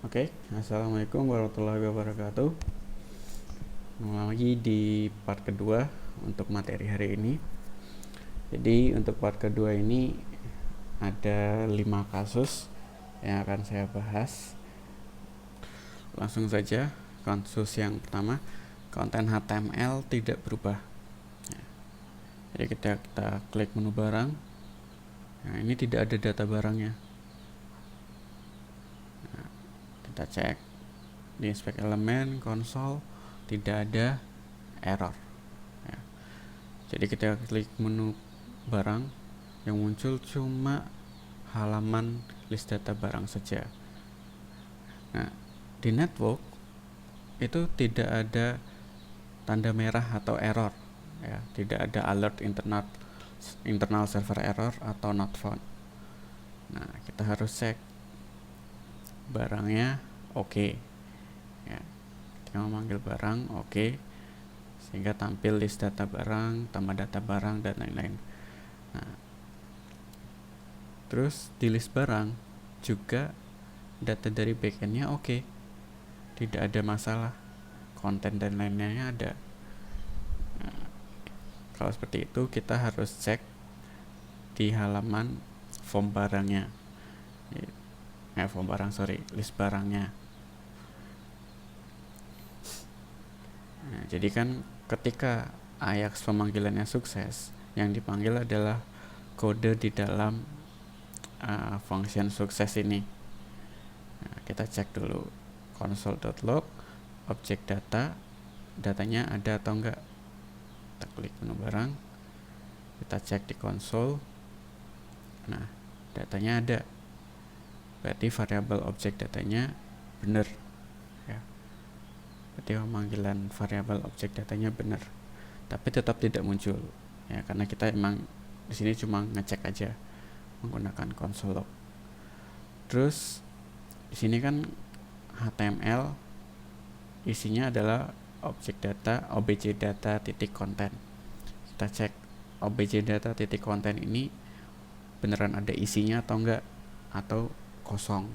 Oke, assalamualaikum warahmatullahi wabarakatuh. Kembali lagi di part kedua untuk materi hari ini. Jadi untuk part kedua ini ada 5 kasus yang akan saya bahas. Langsung saja, kasus yang pertama, konten HTML tidak berubah. Jadi kita klik menu barang. Nah, ini tidak ada data barangnya. Nah, kita cek di inspect elemen konsol, tidak ada error ya. Jadi kita klik menu barang, yang muncul cuma halaman list data barang saja. Nah, di network itu tidak ada tanda merah atau error ya, tidak ada alert internal server error atau not found. Nah, kita harus cek barangnya oke. Ya, kita memanggil barang oke, sehingga tampil list data barang, tambah data barang, dan lain-lain. Nah, terus di list barang juga data dari backendnya oke, tidak ada masalah, konten dan lain-lainnya ada. Nah, kalau seperti itu kita harus cek di halaman form barangnya, list barangnya. Nah, jadi kan ketika Ajax pemanggilannya sukses, yang dipanggil adalah kode di dalam function sukses ini. Nah, kita cek dulu console.log objek data, datanya ada atau enggak. Kita klik menu barang, kita cek di konsol. Nah, datanya ada, berarti variabel objek datanya benar ya. Berarti pemanggilan variabel objek datanya benar, tapi tetap tidak muncul ya, karena kita emang di sini cuma ngecek aja menggunakan console log. Terus di sini kan HTML isinya adalah objek data obj data titik konten. Kita cek obj data titik konten ini beneran ada isinya atau enggak, atau kosong.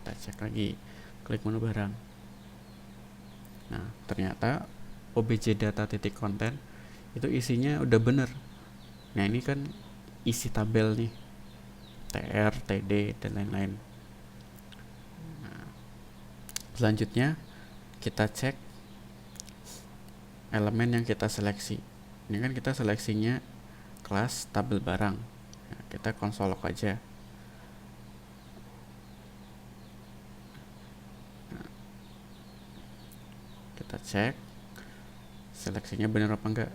Kita cek lagi, klik menu barang. Nah, ternyata obj data titik konten itu isinya udah bener. Nah, ini kan isi tabel nih, tr, td, dan lain-lain. Nah, selanjutnya kita cek elemen yang kita seleksi. Ini kan kita seleksinya kelas tabel barang. Nah, kita konsol log aja. Nah, kita cek seleksinya benar apa enggak.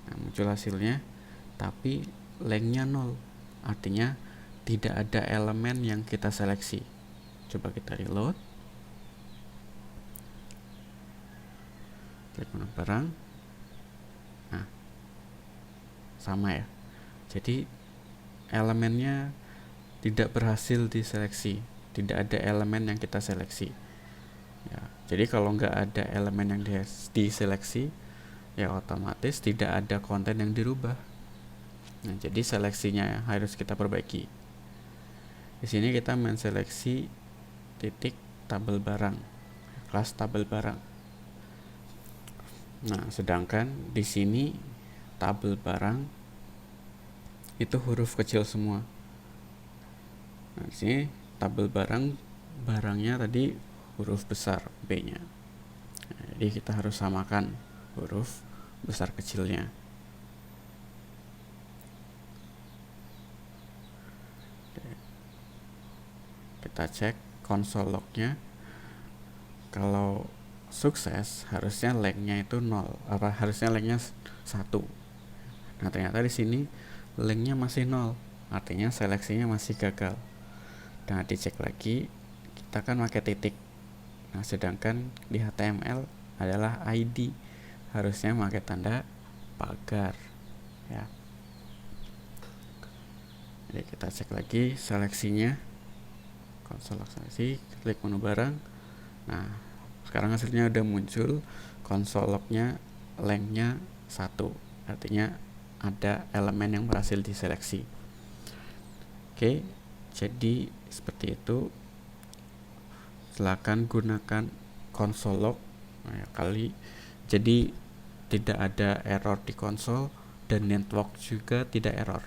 Nah, muncul hasilnya, tapi lengthnya 0, artinya tidak ada elemen yang kita seleksi. Coba kita reload, klik menu barang. Nah, sama ya, jadi elemennya tidak berhasil diseleksi, tidak ada elemen yang kita seleksi ya. Jadi kalau nggak ada elemen yang diseleksi ya, otomatis tidak ada konten yang dirubah. Nah, jadi seleksinya harus kita perbaiki. Di sini kita menseleksi titik tabel barang, kelas tabel barang. Nah, sedangkan di sini tabel barang itu huruf kecil semua. Nah, di sini tabel barang, barangnya tadi huruf besar B-nya. Nah, jadi kita harus samakan huruf besar kecilnya. Kita cek console lognya. Kalau sukses harusnya lengthnya itu 0, harusnya lengthnya 1. Nah, ternyata di sini lengthnya masih 0, artinya seleksinya masih gagal. Nah, dicek lagi, kita kan pakai titik. Nah, sedangkan di HTML adalah ID, harusnya pakai tanda pagar ya. Jadi kita cek lagi seleksinya, konsol seleksi, klik menu barang. Nah, sekarang hasilnya udah muncul, konsol lognya lengthnya 1, artinya ada elemen yang berhasil diseleksi. Oke, Jadi seperti itu. Silakan gunakan console log kali. Jadi tidak ada error di konsol dan network juga tidak error.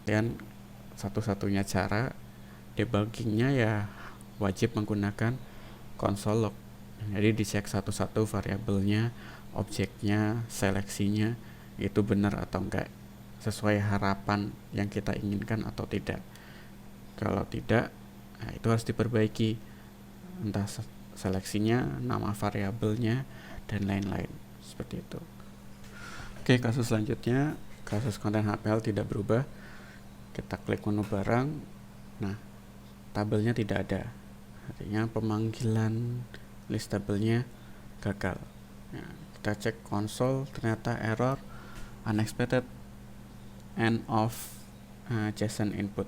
Dan satu-satunya cara debuggingnya ya wajib menggunakan console log. Jadi dicek satu-satu variabelnya, objeknya, seleksinya itu benar atau enggak, sesuai harapan yang kita inginkan atau tidak. Kalau tidak, nah itu harus diperbaiki, entah seleksinya, nama variabelnya, dan lain-lain. Seperti itu. Oke, kasus selanjutnya, kasus konten HPL tidak berubah. Kita klik menu barang. Nah, tabelnya tidak ada. Artinya pemanggilan list tabelnya gagal. Nah, kita cek konsol, ternyata error unexpected end of JSON input.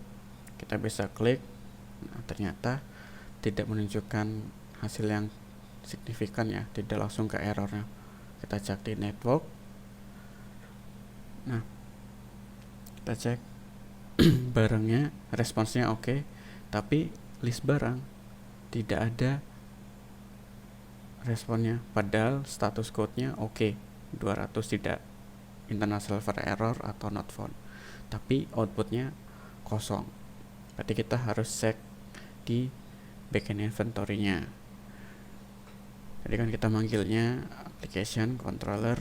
Kita bisa klik, nah, ternyata tidak menunjukkan hasil yang signifikan ya, tidak langsung ke errornya. Kita cek di network. Nah, kita cek barangnya, responsnya oke, tapi list barang tidak ada responnya, padahal status code-nya oke, 200 tidak internal server error atau not found, tapi outputnya kosong. Berarti kita harus cek di backend inventory-nya. Tadi kan kita manggilnya application controller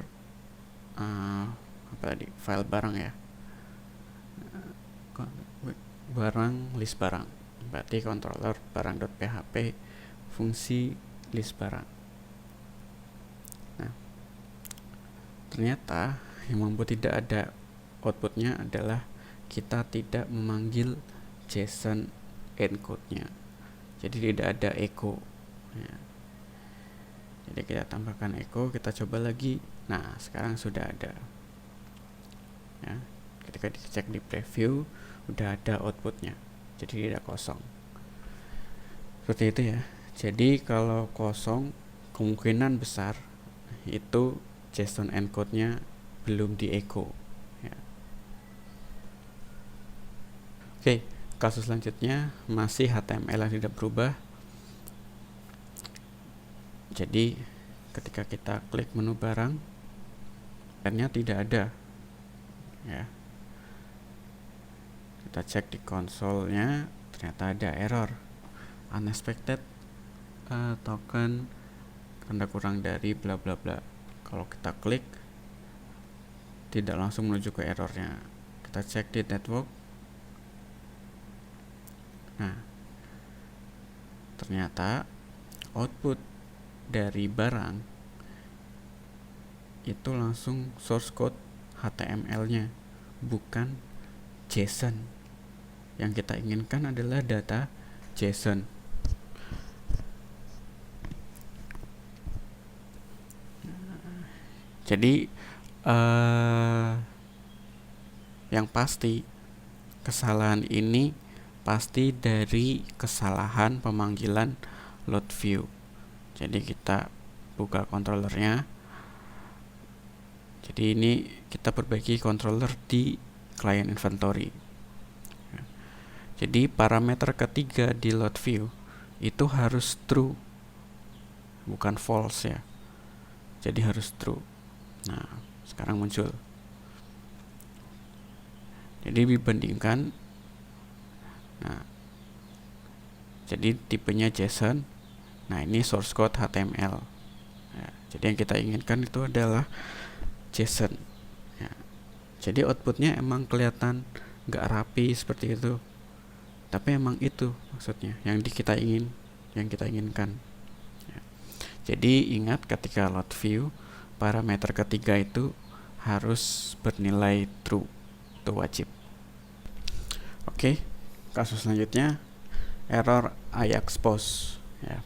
file barang ya, barang list barang. Berarti controller barang.php fungsi list barang. Nah, ternyata yang membuat tidak ada outputnya adalah kita tidak memanggil JSON encode-nya. Jadi tidak ada echo ya. Jadi kita tambahkan echo, kita coba lagi. Nah, sekarang sudah ada ya. Ketika dicek di preview udah ada outputnya, jadi tidak kosong. Seperti itu ya. Jadi kalau kosong, kemungkinan besar itu JSON encode-nya belum di echo ya. Oke, kasus selanjutnya masih HTML yang tidak berubah. Jadi ketika kita klik menu barang, ternyata tidak ada ya. Kita cek di konsolnya, ternyata ada error unexpected token tanda kurang dari bla bla bla. Kalau kita klik tidak langsung menuju ke errornya. Kita cek di network. Nah, ternyata output dari barang itu langsung source code HTML-nya, bukan JSON. Yang kita inginkan adalah data JSON. Jadi yang pasti kesalahan ini pasti dari kesalahan pemanggilan load view. Jadi kita buka controllernya. Jadi ini kita perbaiki controller di client inventory. Jadi parameter ketiga di load view itu harus true, bukan false ya. Jadi harus true. Nah, sekarang muncul. Jadi dibandingkan. Nah, jadi tipenya JSON. Nah, ini source code HTML ya, jadi yang kita inginkan itu adalah JSON ya. Jadi outputnya emang kelihatan gak rapi seperti itu, tapi emang itu maksudnya yang kita inginkan ya. Jadi ingat, ketika load view, parameter ketiga itu harus bernilai true, itu wajib. Oke, kasus selanjutnya error Ajax post ya.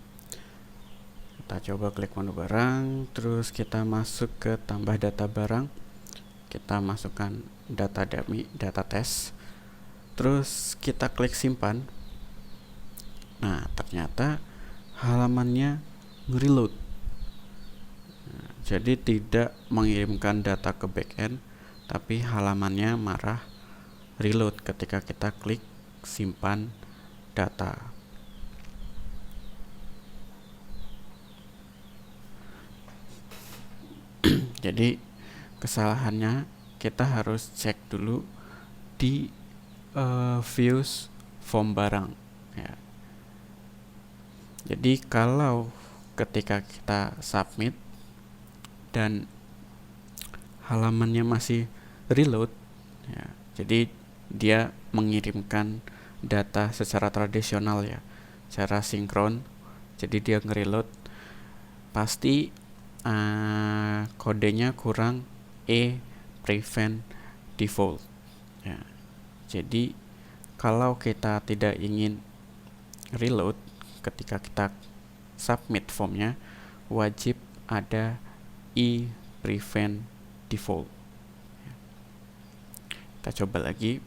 Kita coba klik menu barang, terus kita masuk ke tambah data barang, kita masukkan data dummy, data test, terus kita klik simpan. Nah, ternyata halamannya nge-reload. Nah, jadi tidak mengirimkan data ke backend, tapi halamannya marah reload ketika kita klik simpan data. Jadi kesalahannya kita harus cek dulu di views form barang ya. Jadi kalau ketika kita submit dan halamannya masih reload ya, jadi dia mengirimkan data secara tradisional ya, secara sinkron. Jadi dia nge-reload pasti kodenya kurang prevent default ya. Jadi kalau kita tidak ingin reload ketika kita submit formnya, wajib ada prevent default. Kita coba lagi,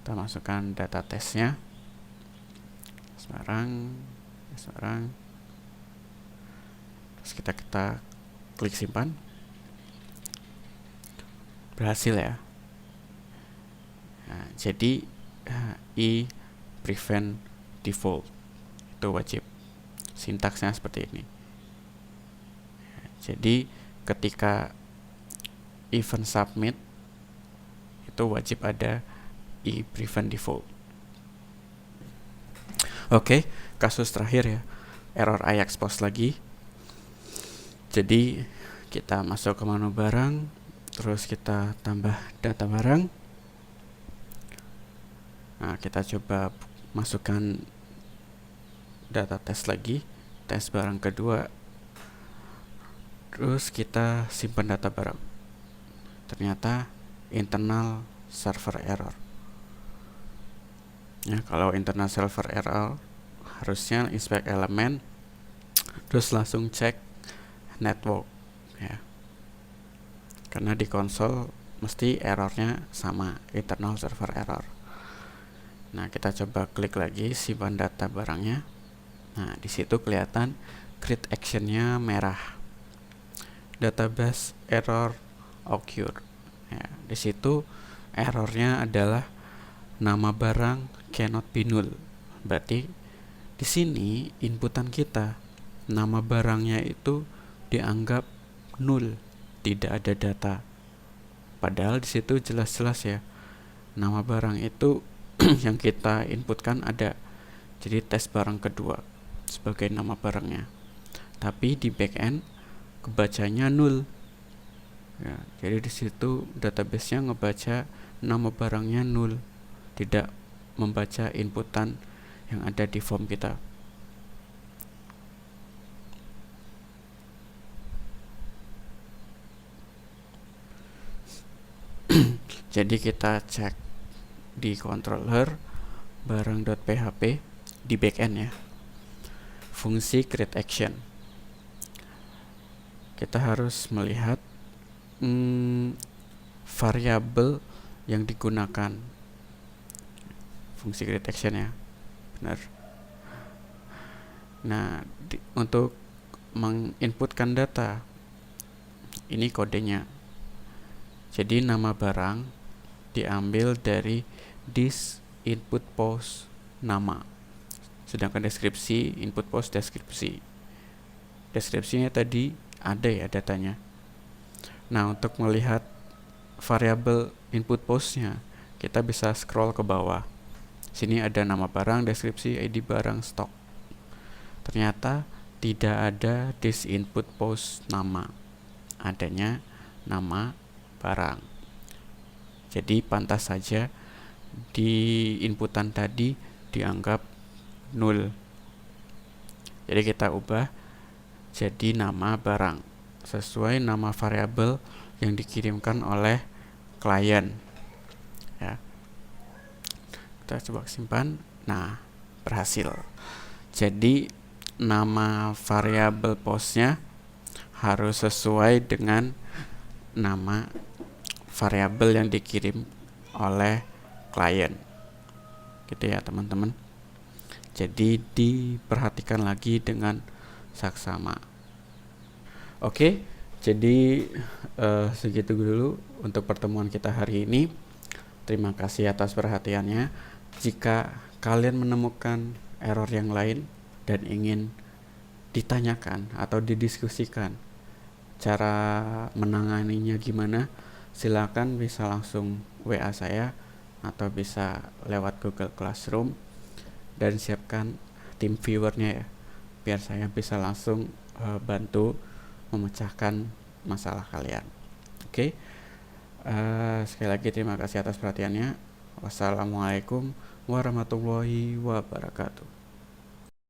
kita masukkan data tesnya sekarang, terus kita klik simpan, berhasil ya. Nah, jadi prevent default itu wajib, sintaksnya seperti ini. Jadi ketika event submit itu wajib ada prevent default. Oke, kasus terakhir ya, error Ajax post lagi. Jadi kita masuk ke menu barang, terus kita tambah data barang. Nah, kita coba masukkan data tes lagi, tes barang kedua. Terus kita simpan data barang. Ternyata internal server error. Ya, kalau internal server error harusnya inspect elemen, terus langsung cek network ya. Karena di konsol mesti errornya sama, internal server error. Nah, kita coba klik lagi simpan data barangnya. Nah, di situ kelihatan create actionnya merah. Database error occur. Ya, di situ errornya adalah nama barang cannot be null. Berarti di sini inputan kita nama barangnya itu dianggap null, tidak ada data. Padahal di situ jelas-jelas ya, nama barang itu yang kita inputkan ada. Jadi tes barang kedua sebagai nama barangnya. Tapi di backend kebacanya null. Ya, jadi di situ database-nya ngebaca nama barangnya null, tidak membaca inputan yang ada di form kita. Jadi kita cek di controller barang.php di backend ya, fungsi create action. Kita harus melihat variabel yang digunakan, fungsi create action ya, benar. Nah, untuk menginputkan data ini kodenya. Jadi nama barang diambil dari this input post nama, sedangkan deskripsi input post deskripsi. Deskripsinya tadi ada ya datanya. Nah, untuk melihat variabel input postnya, kita bisa scroll ke bawah. Sini ada nama barang, deskripsi, ID barang, stok. Ternyata tidak ada this input post nama, adanya nama barang. Jadi pantas saja di inputan tadi dianggap null. Jadi kita ubah jadi nama barang sesuai nama variabel yang dikirimkan oleh klien ya. Kita coba simpan. Nah, berhasil. Jadi nama variabel postnya harus sesuai dengan nama variabel yang dikirim oleh klien, gitu ya teman-teman. Jadi diperhatikan lagi dengan saksama. Oke, jadi segitu dulu untuk pertemuan kita hari ini. Terima kasih atas perhatiannya. Jika kalian menemukan error yang lain dan ingin ditanyakan atau didiskusikan cara menanganinya gimana, silakan bisa langsung WA saya atau bisa lewat Google Classroom, dan siapkan tim viewernya ya, biar saya bisa langsung bantu memecahkan masalah kalian. Oke. Sekali lagi terima kasih atas perhatiannya. Wassalamualaikum warahmatullahi wabarakatuh.